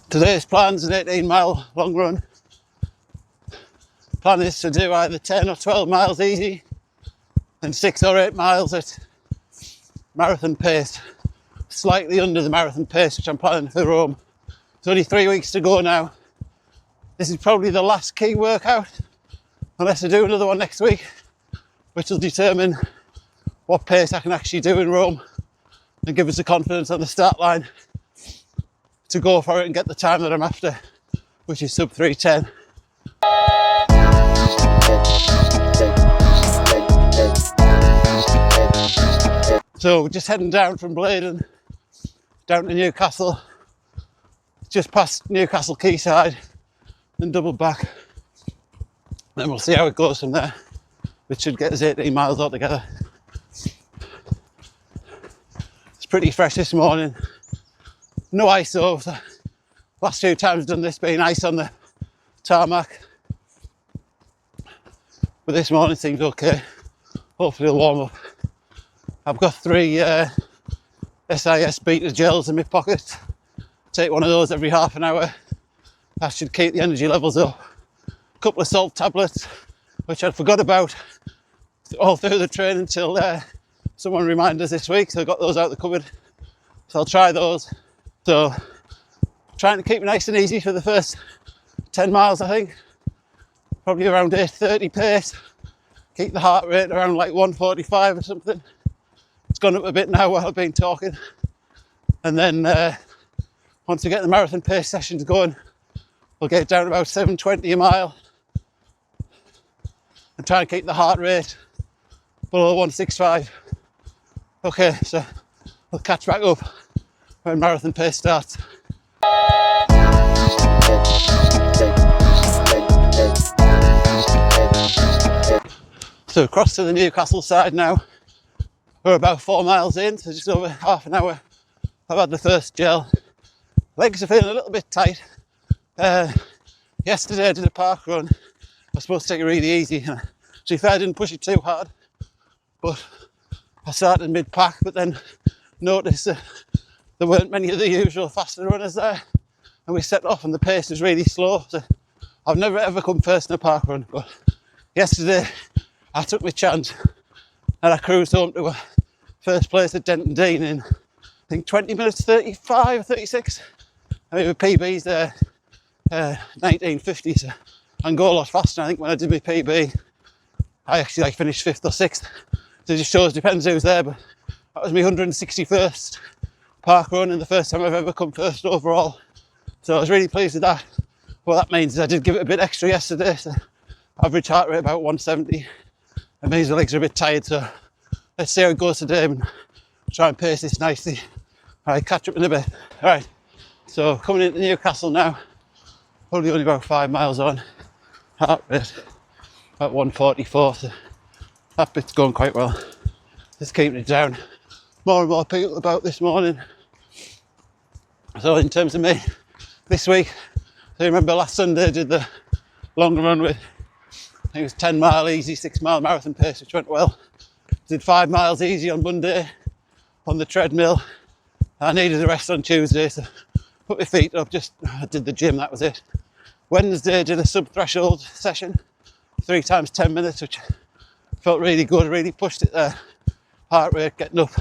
Today's plan's an 18-mile long run. Plan is to do either 10 or 12 miles easy and 6 or 8 miles at marathon pace, slightly under the marathon pace which I'm planning for Rome. It's only 3 weeks to go now. This is probably the last key workout, unless I do another one next week, which will determine what pace I can actually do in Rome and give us the confidence on the start line to go for it and get the time that I'm after, which is sub 3:10. So we're just heading down from Bladen down to Newcastle, just past Newcastle Quayside, then double back. Then we'll see how it goes from there, which should get us 18 miles altogether. It's pretty fresh this morning. No ice though. Last few times I've done this, been ice on the tarmac. But this morning seems okay. Hopefully it'll warm up. I've got 3 SIS beta gels in my pocket. Take one of those every half an hour. That should keep the energy levels up. A couple of salt tablets, which I forgot about all through the training until someone reminded us this week. So I got those out of the cupboard. So I'll try those. So trying to keep it nice and easy for the first 10 miles, I think. Probably around 8:30 pace. Keep the heart rate around like 145 or something. It's gone up a bit now while I've been talking. And then once we get the marathon pace sessions going, we'll get down to about 7:20 a mile. And try and keep the heart rate below 165. Okay, so we'll catch back up when marathon pace starts. So across to the Newcastle side now. We're about 4 miles in, so just over half an hour. I've had the first gel. Legs are feeling a little bit tight. Yesterday I did a park run. I was supposed to take it really easy. To be fair, I didn't push it too hard, but I started mid-pack, but then noticed that there weren't many of the usual faster runners there, and we set off and the pace was really slow. So I've never ever come first in a park run, but yesterday I took my chance and I cruised home to first place at Denton Dean in, I think, 20 minutes 35 or 36. I mean, with PBs there, 1950, so I can go a lot faster. I think when I did my PB, I actually finished 5th or 6th. So it just shows, depends who's there, but that was my 161st park run and the first time I've ever come first overall. So I was really pleased with that. What that means is I did give it a bit extra yesterday, so average heart rate about 170. It means the legs are a bit tired, so let's see how it goes today and try and pace this nicely. Alright, catch up in a bit. Alright, so coming into Newcastle now, probably only about 5 miles on. Heart rate about 144, so that bit's going quite well. Just keeping it down. More and more people about this morning. So in terms of me, this week, so you remember last Sunday I did the long run with, I think it was 10 mile easy, 6 mile marathon pace, which went well. Did 5 miles easy on Monday on the treadmill. I needed a rest on Tuesday, so put my feet up, I did the gym, that was it. Wednesday I did a sub-threshold session, 3 times 10 minutes, which felt really good, really pushed it there. Heart rate getting up,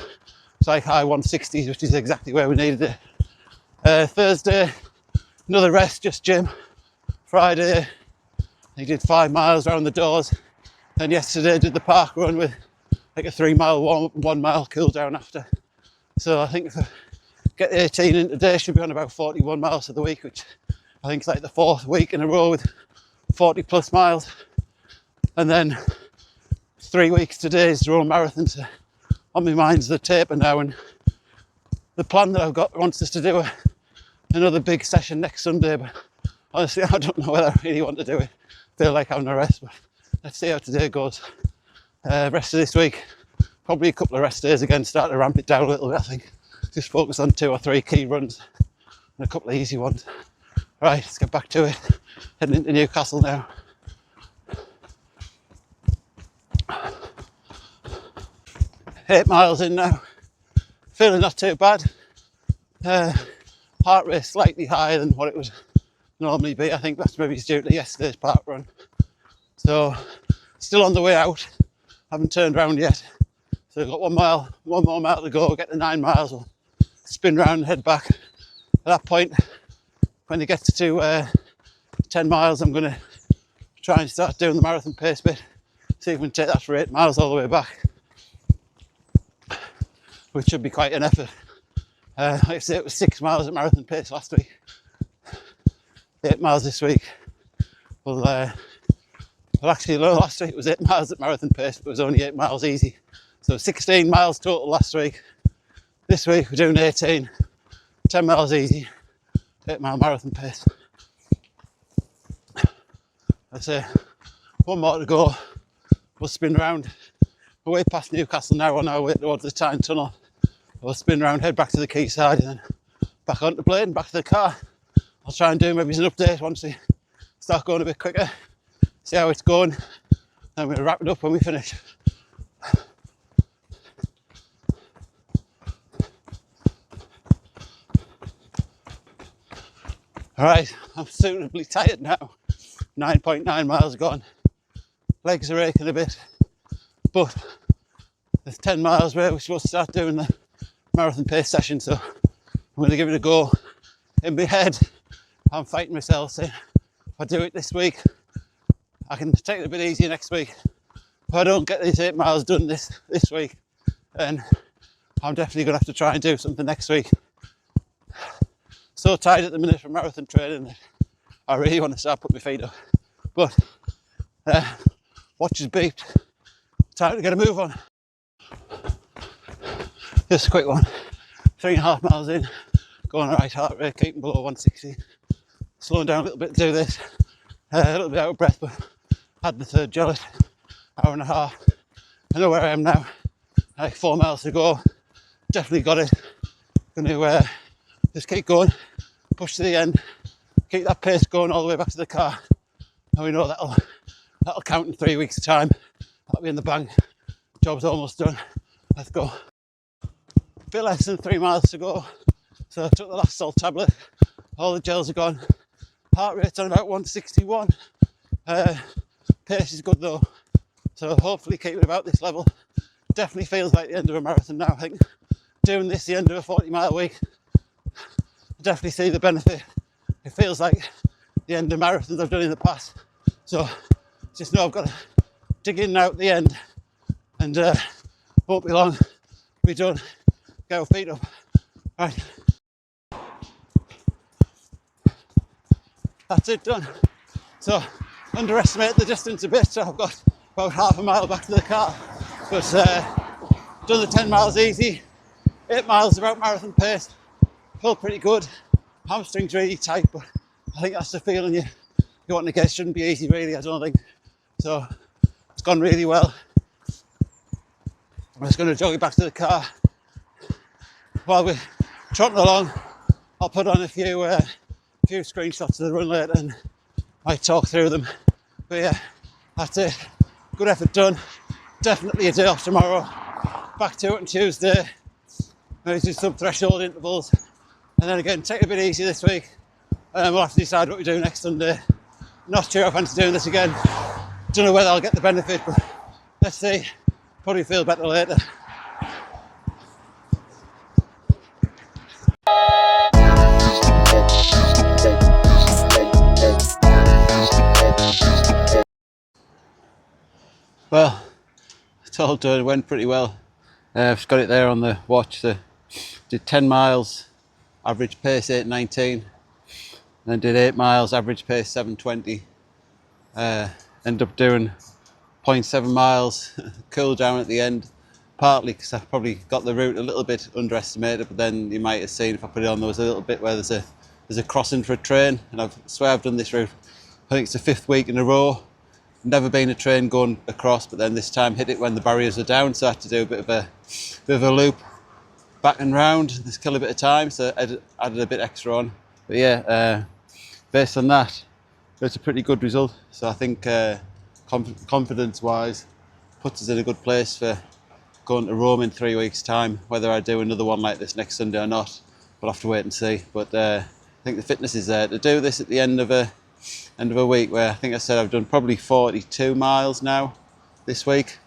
it's like high 160s, which is exactly where we needed it. Thursday, another rest, just gym. Friday, I did 5 miles around the doors. Then yesterday I did the park run with like a 3 mile warm up and 1 mile cool down after. So I think if I get 18 in today, I should be on about 41 miles for the week, which I think is like the 4th week in a row with 40 plus miles. And then 3 weeks today is the Rome Marathon. So on my mind's the taper now, and the plan that I've got wants us to do another big session next Sunday, but honestly I don't know whether I really want to do it. Feel like having a rest, but let's see how today goes. Rest of this week, probably a couple of rest days again, start to ramp it down a little bit, I think. Just focus on 2 or 3 key runs and a couple of easy ones. Right, let's get back to it. Heading into Newcastle now. 8 miles in now. Feeling not too bad. Heart heart rate slightly higher than what it would normally be. I think that's maybe due to yesterday's park run. So still on the way out, haven't turned around yet. So I've got 1 more mile to go, get to 9 miles, we'll spin round and head back. At that point, when it gets to 10 miles, I'm going to try and start doing the marathon pace bit, see if we can take that for 8 miles all the way back, which should be quite an effort. Like I say, it was 6 miles at marathon pace last week, 8 miles this week. Well, actually, last week it was 8 miles at marathon pace, but it was only 8 miles easy. So 16 miles total last week. This week we're doing 18, 10 miles easy, 8 mile marathon pace. I say 1 more to go. We'll spin round. We're way past Newcastle now on our way towards the Tyne Tunnel. We'll spin round, head back to the quayside, and then back onto the plane, back to the car. I'll try and do maybe an update once we start going a bit quicker. See how it's going. Then we'll wrap it up when we finish. Alright, I'm suitably tired now. 9.9 miles gone. Legs are aching a bit, but there's 10 miles where we're supposed to start doing the marathon pace session, so I'm going to give it a go. In my head, I'm fighting myself saying, if I do it this week, I can take it a bit easier next week. If I don't get these 8 miles done this week, then I'm definitely going to have to try and do something next week. So tired at the minute from marathon training that I really want to start putting my feet up. But watch has beeped. Time to get a move on. Just a quick one. 3.5 miles in, going alright, heart rate keeping below 160. Slowing down a little bit to do this. A little bit out of breath, but had the third gel, hour and a half. I know where I am now. Like 4 miles to go. Definitely got it. Going to just keep going, push to the end, keep that pace going all the way back to the car. And we know that'll count in 3 weeks' time. That'll be in the bank. Job's almost done. Let's go. A bit less than 3 miles to go. So I took the last salt tablet. All the gels are gone. Heart rate's on about 161. Pace is good though. So hopefully keep it about this level. Definitely feels like the end of a marathon now. I think doing this the end of a 40-mile week, I definitely see the benefit. It feels like the end of marathons I've done in the past. So just know I've got to dig in now at the end, and won't be long. Be done. Get our feet up. Right. That's it, done. So underestimate the distance a bit. So I've got about half a mile back to the car, but done the 10 miles easy. 8 miles about marathon pace. Feel pretty good. Hamstrings really tight, but I think that's the feeling you want to get. Shouldn't be easy really, I don't think. So it's gone really well. I'm just going to jog it back to the car. While we're trotting along, I'll put on a few screenshots of the run later and might talk through them. But yeah, that's it. Good effort done. Definitely a day off tomorrow. Back to it on Tuesday. Maybe do some threshold intervals. And then again, take it a bit easy this week. And we'll have to decide what we do next Sunday. Not sure if I fancy doing this again. Don't know whether I'll get the benefit, but let's see. Probably feel better later. Well, it's all done. It went pretty well. I've just got it there on the watch. So did 10 miles, average pace 8:19. Then did 8 miles, average pace 7:20. Ended up doing 0.7 miles, cool down at the end. Partly because I probably got the route a little bit underestimated, but then you might have seen if I put it on, there was a little bit where there's a crossing for a train, and I swear I've done this route. I think it's the 5th week in a row. Never been a train going across, but then this time hit it when the barriers are down, so I had to do a bit of a loop back and round. Just kill a bit of time, so I added a bit extra on. But yeah, based on that, it's a pretty good result. So I think confidence-wise, puts us in a good place for going to Rome in 3 weeks' time. Whether I do another one like this next Sunday or not, we'll have to wait and see. But I think the fitness is there to do this at the end of a week, where I think I said I've done probably 42 miles now this week.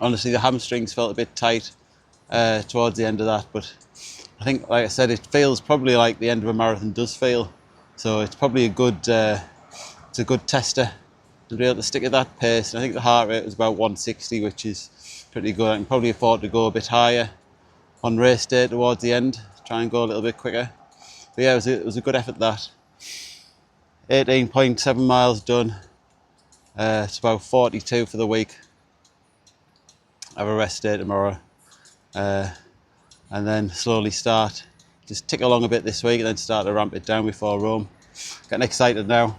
Honestly, the hamstrings felt a bit tight towards the end of that, but I think, like I said, it feels probably like the end of a marathon does feel. So it's probably a good tester to be able to stick at that pace. And I think the heart rate was about 160, which is pretty good. I can probably afford to go a bit higher on race day towards the end, try and go a little bit quicker. But yeah, it was a good effort, that. 18.7 miles done. It's about 42 for the week. I have a rest day tomorrow. And then slowly just tick along a bit this week and then start to ramp it down before Rome. Getting excited now.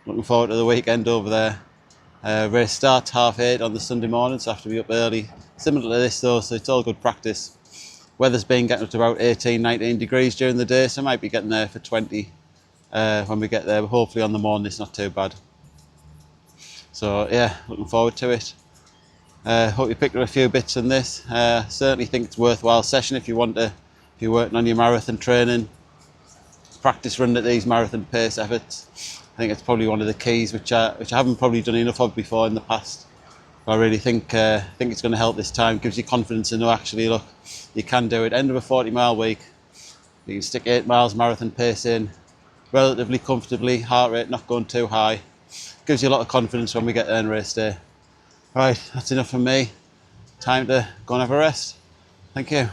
Looking forward to the weekend over there. Race starts 8:30 on the Sunday morning, so I have to be up early. Similar to this though, so it's all good practice. Weather's been getting up to about 18, 19 degrees during the day, so I might be getting there for 20 when we get there, but hopefully on the morning it's not too bad. So yeah, looking forward to it. Hope you picked up a few bits on this. Certainly think it's a worthwhile session if you're working on your marathon training, practice running at these marathon pace efforts. I think it's probably one of the keys which I haven't probably done enough of before in the past. But I really think it's going to help this time. It gives you confidence to know, actually, look, you can do it. End of a 40-mile week, you can stick 8 miles marathon pace in relatively comfortably, heart rate not going too high. Gives you a lot of confidence when we get there on race day. Right, that's enough from me. Time to go and have a rest. Thank you.